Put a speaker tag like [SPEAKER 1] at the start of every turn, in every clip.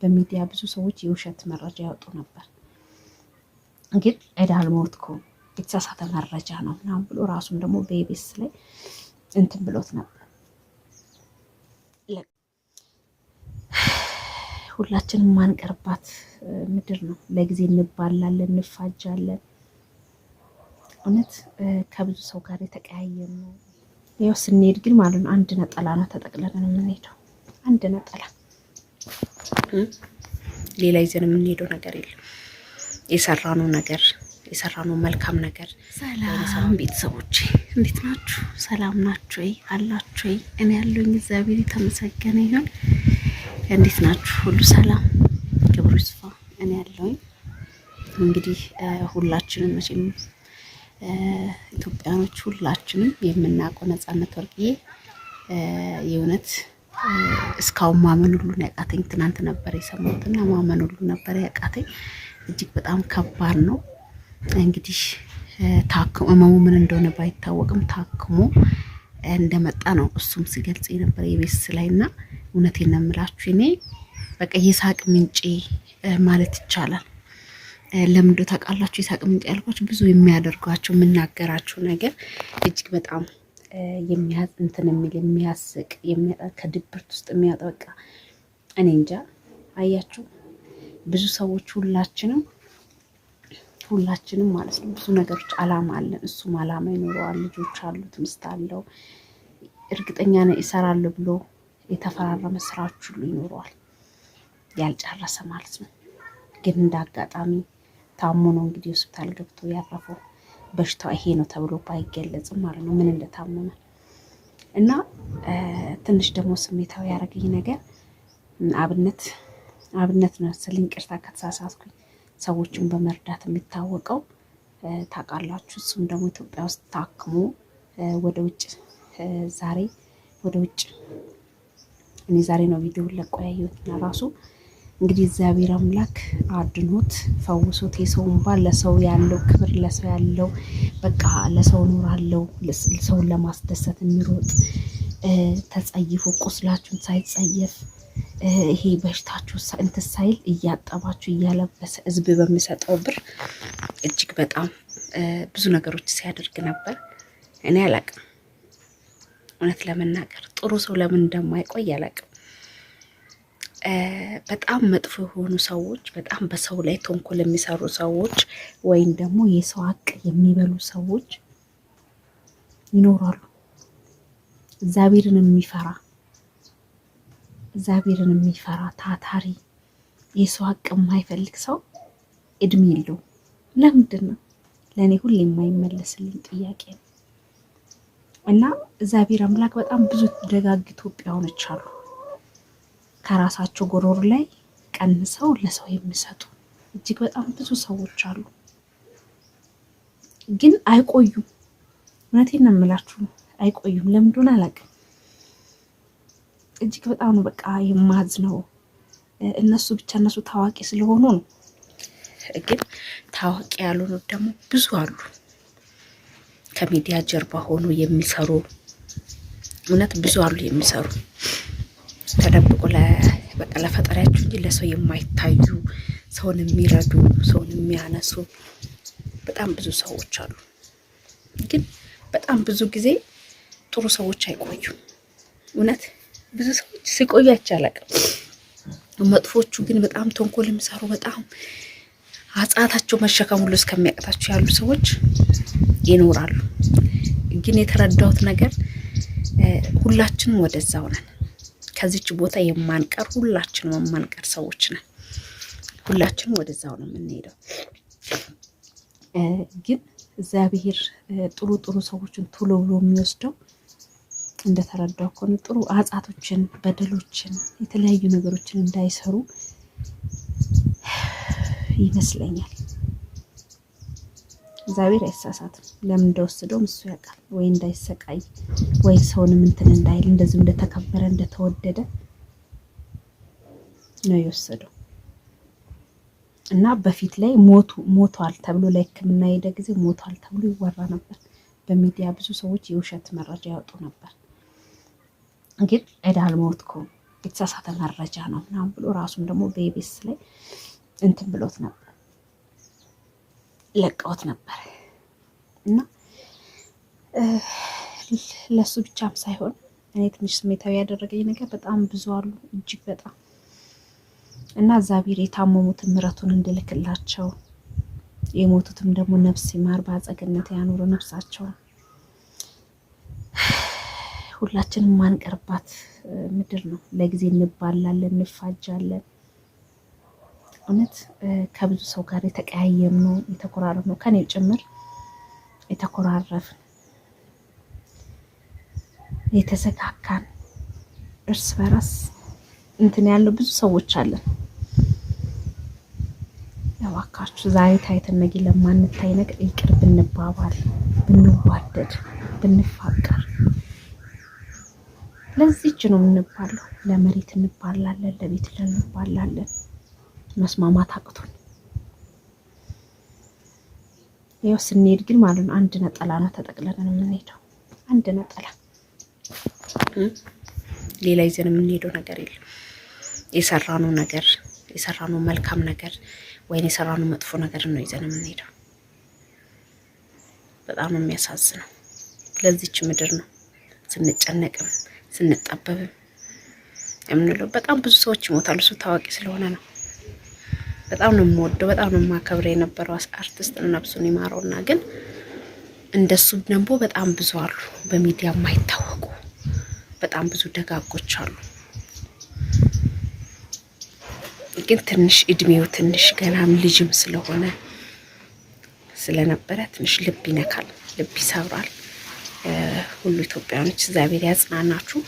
[SPEAKER 1] በሚዲያ ብዙ ሰዎች የውሸት መረጃ ያወጡ ነበር። ግን ዕዳ አልሞትኩም የተሳሳተ መረጃ ነው ምናምን ብሎ ራሱን ደግሞ በኢቢኤስ ላይ እንትን ብሎት ነበር። ሁላችንም ማንቀርባት ምድር ነው። ለጊዜ እንባላለን፣ እንፋጃለን። እውነት ከብዙ ሰው ጋር የተቀያየም ነው። ያው ስንሄድ ግን ማለት ነው አንድ ነጠላ ነው ተጠቅለለን የምንሄደው። አንድ ነጠላ፣ ሌላ ይዘን የምንሄደው ነገር የለም። የሰራነው መልካም ነገር። ሰላም ቤተሰቦች እንዴት ናችሁ? ሰላም ናችሁ ወይ? አላችሁ ወይ? እኔ ያለሁኝ እግዚአብሔር የተመሰገነ ይሁን። እንዴት ናችሁ? ሁሉ ሰላም፣ ክብሩ ይስፋ። እኔ ያለሁኝ እንግዲህ ሁላችንም መቼም ኢትዮጵያኖች ሁላችንም የምናውቀው ነጻነት ወርቅዬ የእውነት እስካሁን ማመን ሁሉ ያቃተኝ ትናንት ነበር የሰማሁትና ማመን ሁሉ ነበር ያቃተኝ። እጅግ በጣም ከባድ ነው። እንግዲህ ታክሞ ህመሙ ምን እንደሆነ ባይታወቅም ታክሞ እንደመጣ ነው እሱም ሲገልጽ የነበረ የቤስ ላይና እውነቴን ነው የምላችሁ እኔ በቃ የሳቅ ምንጭ ማለት ይቻላል። ለምንድነው ታውቃላችሁ የሳቅ ምንጭ ያልኳችሁ? ብዙ የሚያደርጓቸው የምናገራቸው ነገር እጅግ በጣም የሚያስቅ ከድብርት ውስጥ የሚያጠቃ እኔ እንጃ። አያችሁ ብዙ ሰዎች ሁላችንም ማለት ነው ብዙ ነገሮች አላማ አለን። እሱም አላማ ይኖረዋል፣ ልጆች አሉት፣ ሚስት አለው። እርግጠኛ ነኝ ይሰራል ብሎ የተፈራረመ ስራዎች ሁሉ ይኖረዋል ያልጨረሰ ማለት ነው። ግን እንዳጋጣሚ ታሞ ነው እንግዲህ ሆስፒታል ገብቶ ያረፈው። በሽታው ይሄ ነው ተብሎ ባይገለጽም ማለት ነው ምን እንደታመመ እና ትንሽ ደግሞ ስሜታዊ ያደረገኝ ነገር አብነት ነው ስልኝ ቅርታ ከተሳሳትኩኝ። ሰዎችን በመርዳት የሚታወቀው ታውቃላችሁ። እሱም ደግሞ ኢትዮጵያ ውስጥ ታክሞ ወደ ውጭ እኔ ዛሬ ነው ቪዲዮ ለቆ ያየሁትና ራሱ እንግዲህ እግዚአብሔር አምላክ አድኖት ፈውሶት የሰውን ባል ለሰው ያለው ክብር ለሰው ያለው በቃ ለሰው ኑራለው ሰውን ለማስደሰት የሚሮጥ ተጸይፉ ቁስላችሁን ሳይጸየፍ ይሄ በሽታችሁ እንትን ሳይል እያጠባችሁ እያለበሰ ህዝብ በሚሰጠው ብር እጅግ በጣም ብዙ ነገሮች ሲያደርግ ነበር። እኔ አላቅም እውነት ለመናገር ጥሩ ሰው ለምን እንደማይቆይ አላቅም። በጣም መጥፎ የሆኑ ሰዎች፣ በጣም በሰው ላይ ተንኮል የሚሰሩ ሰዎች ወይም ደግሞ የሰው ሀቅ የሚበሉ ሰዎች ይኖራሉ። እግዚአብሔርን የሚፈራ ታታሪ የሰው ሀቅ የማይፈልግ ሰው እድሜ የለውም። ለምንድን ነው ለእኔ ሁሌ የማይመለስልኝ ጥያቄ ነው። እና እግዚአብሔር አምላክ በጣም ብዙ ደጋግ ኢትዮጵያውያኖች አሉ ከራሳቸው ጎሮሮ ላይ ቀንሰው ለሰው የሚሰጡ እጅግ በጣም ብዙ ሰዎች አሉ። ግን አይቆዩም። እውነቴን ነው የምላችሁ አይቆዩም። ለምን እንደሆነ አላውቅም። እጅግ በጣም ነው በቃ የማዝነው። እነሱ ታዋቂ ስለሆኑ ነው። ግን ታዋቂ ያልሆኑ ደግሞ ብዙ አሉ ከሚዲያ ጀርባ ሆኖ የሚሰሩ እውነት ብዙ አሉ የሚሰሩ ተደብቆ በቃ ለፈጠሪያቸው እንጂ ለሰው የማይታዩ ሰውን የሚረዱ ሰውን የሚያነሱ በጣም ብዙ ሰዎች አሉ። ግን በጣም ብዙ ጊዜ ጥሩ ሰዎች አይቆዩም። እውነት ብዙ ሰዎች ሲቆዩ አይቻልም። መጥፎቹ ግን በጣም ተንኮል የሚሰሩ በጣም አጻታቸው መሸከም ሁሉ እስከሚያቅታቸው ያሉ ሰዎች ይኖራሉ። ግን የተረዳሁት ነገር ሁላችንም ወደዛው ነን። ከዚች ቦታ ሁላችንም የማንቀር ሰዎች ነን። ሁላችንም ወደዛው ነው የምንሄደው። ግን እግዚአብሔር ጥሩ ሰዎችን ቶሎ ብሎ የሚወስደው እንደተረዳው ከሆነ ጥሩ አጻቶችን፣ በደሎችን፣ የተለያዩ ነገሮችን እንዳይሰሩ ይመስለኛል። እግዚአብሔር አይሳሳትም። ለምን እንደወሰደው እሱ ያውቃል። ወይ እንዳይሰቃይ ወይ ሰውንም እንትን እንዳይል እንደዚህ እንደተከበረ እንደተወደደ ነው የወሰደው። እና በፊት ላይ ሞቷል ተብሎ ለሕክምና ሄደ ጊዜ ሞቷል ተብሎ ይወራ ነበር። በሚዲያ ብዙ ሰዎች የውሸት መረጃ ያወጡ ነበር። ግን ዕዳ አልሞትኩም የተሳሳተ መረጃ ነው ምናምን ብሎ ራሱን ደግሞ በኢቢኤስ ላይ እንትን ብሎት ነበር፣ ለቀውት ነበር። እና ለሱ ብቻም ሳይሆን እኔ ትንሽ ስሜታዊ ያደረገኝ ነገር በጣም ብዙ አሉ፣ እጅግ በጣም እና እግዚአብሔር የታመሙትን ምሕረቱን እንድልክላቸው የሞቱትም ደግሞ ነፍስ ይማር በአጸገነት ያኑሩ ነፍሳቸውን። ሁላችንም ማንቀርባት ምድር ነው። ለጊዜ እንባላለን፣ እንፋጃለን። እውነት ከብዙ ሰው ጋር የተቀያየምነው የተኮራረፍነው ከኔ ጭምር የተኮራረፍን የተዘጋጋን እርስ በራስ እንትን ያለው ብዙ ሰዎች አለን። እባካችሁ ዛሬ ታይተን ነገ ለማንታይ ነገር ይቅር ብንባባል፣ ብንዋደድ፣ ብንፋቀር። ለዚህች ነው የምንባለው። ለመሬት እንባላለን፣ ለቤት እንባላለን። መስማማት አቅቶን ያው ስንሄድ ግን ማለት ነው አንድ ነጠላ ነው ተጠቅለለን የምንሄደው። አንድ ነጠላ ሌላ ይዘን የምንሄደው ነገር የለም። የሰራነው መልካም ነገር ወይም የሰራነው መጥፎ ነገር ነው ይዘን የምንሄደው። በጣም ነው የሚያሳዝነው። ለዚች ምድር ነው ስንጨነቅም ስንጠበብም የምንለው። በጣም ብዙ ሰዎች ይሞታሉ። እሱ ታዋቂ ስለሆነ ነው። በጣም ነው የምወደው፣ በጣም ነው የማከብረው የነበረው አርቲስት ነፍሱን ይማረውና፣ ግን እንደሱ ደግሞ በጣም ብዙ አሉ በሚዲያ የማይታወቁ በጣም ብዙ ደጋጎች አሉ። ግን ትንሽ እድሜው ትንሽ ገናም ልጅም ስለነበረ ትንሽ ልብ ይነካል፣ ልብ ይሰብራል። ሁሉ ኢትዮጵያኖች እግዚአብሔር ያጽናናችሁ፣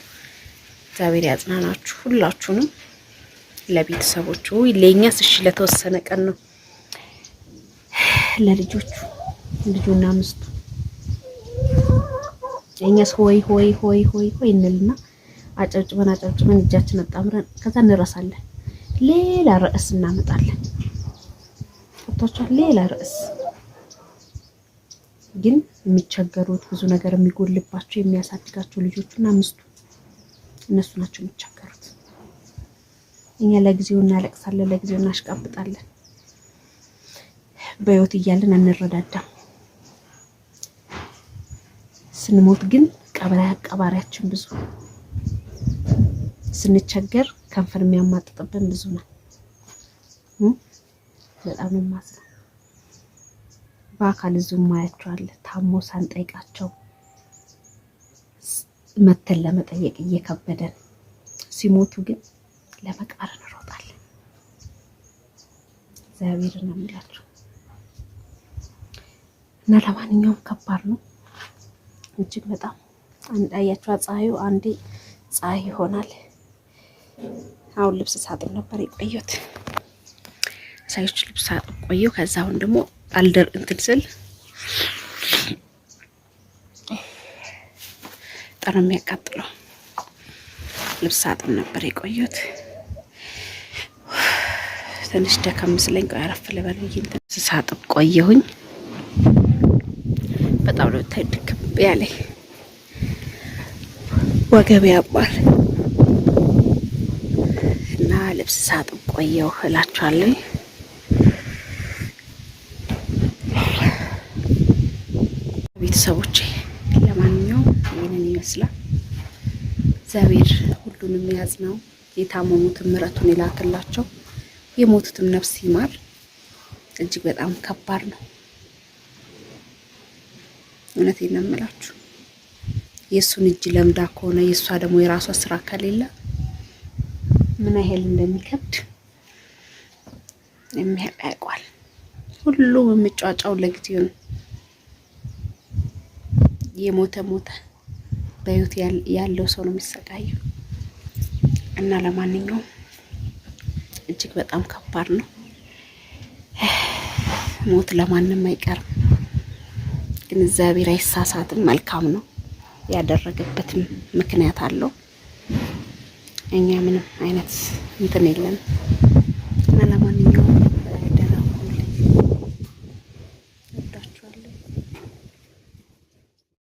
[SPEAKER 1] እግዚአብሔር ያጽናናችሁ ሁላችሁንም። ለቤተሰቦቹ ለኛስ እሺ ለተወሰነ ቀን ነው፣ ለልጆቹ ልጁና ምስቱ እኛስ ሆይ ሆይ ሆይ ሆይ ሆይ እንልና አጨብጭበን እጃችን አጣምረን ከዛ እንረሳለን። ሌላ ርዕስ እናመጣለን። ወጥቷቸዋል። ሌላ ርዕስ ግን የሚቸገሩት ብዙ ነገር የሚጎልባቸው የሚያሳድጋቸው ልጆቹና ምስቱ እነሱ ናቸው የሚቸገሩት። እኛ ለጊዜው እናለቅሳለን፣ ለጊዜው እናሽቃብጣለን። በህይወት እያለን እንረዳዳም። ስንሞት ግን ቀባሪያችን ብዙ፣ ስንቸገር ከንፈር የሚያማጥጥብን ብዙ ነው። በጣም ማስነ በአካል ዙም ማያቸዋለን። ታሞ ሳንጠይቃቸው መተን ለመጠየቅ እየከበደን፣ ሲሞቱ ግን ለመቃር እንሮጣለን። እግዚአብሔር ነው የሚላችሁ። እና ለማንኛውም ከባድ ነው እጅግ በጣም። አንዳያችሁ ፀሐዩ አንዴ ፀሐይ ይሆናል። አሁን ልብስ ሳጥን ነበር የቆየሁት። ሳይች ልብስ ሳጥን ቆየሁ። ከዛ አሁን ደግሞ አልደር እንትን ስል በጣም የሚያቃጥለው ልብስ ሳጥን ነበር የቆየሁት። ትንሽ ደከም ስለኝ ቆይ አረፍ ልበል ብዬ እንትን ሳጥን ቆየሁኝ። በጣም ነው ተድክም ያለኝ፣ ወገቤ ያባል እና ልብስ ሳጥን ቆየሁ እላችኋለሁ። ቤተሰቦቼ ለማንኛውም ይህንን ይመስላል። እግዚአብሔር ሁሉንም ያጽናው፣ የታመሙትን ምሕረቱን ይላክላቸው፣ የሞቱትም ነፍስ ይማር። እጅግ በጣም ከባድ ነው። እውነቴን ነው የምላችሁ። የእሱን እጅ ለምዳ ከሆነ የእሷ ደግሞ የራሷ ስራ ከሌለ ምን ያህል እንደሚከብድ የሚያውቃል። ሁሉም የሚጫጫው ለጊዜው ነው። የሞተ በህይወት ያለው ሰው ነው የሚሰቃየው። እና ለማንኛውም እጅግ በጣም ከባድ ነው። ሞት ለማንም አይቀርም፣ ግን እግዚአብሔር አይሳሳትም። መልካም ነው፣ ያደረገበትም ምክንያት አለው። እኛ ምንም አይነት እንትን የለም። እና ለማንኛውም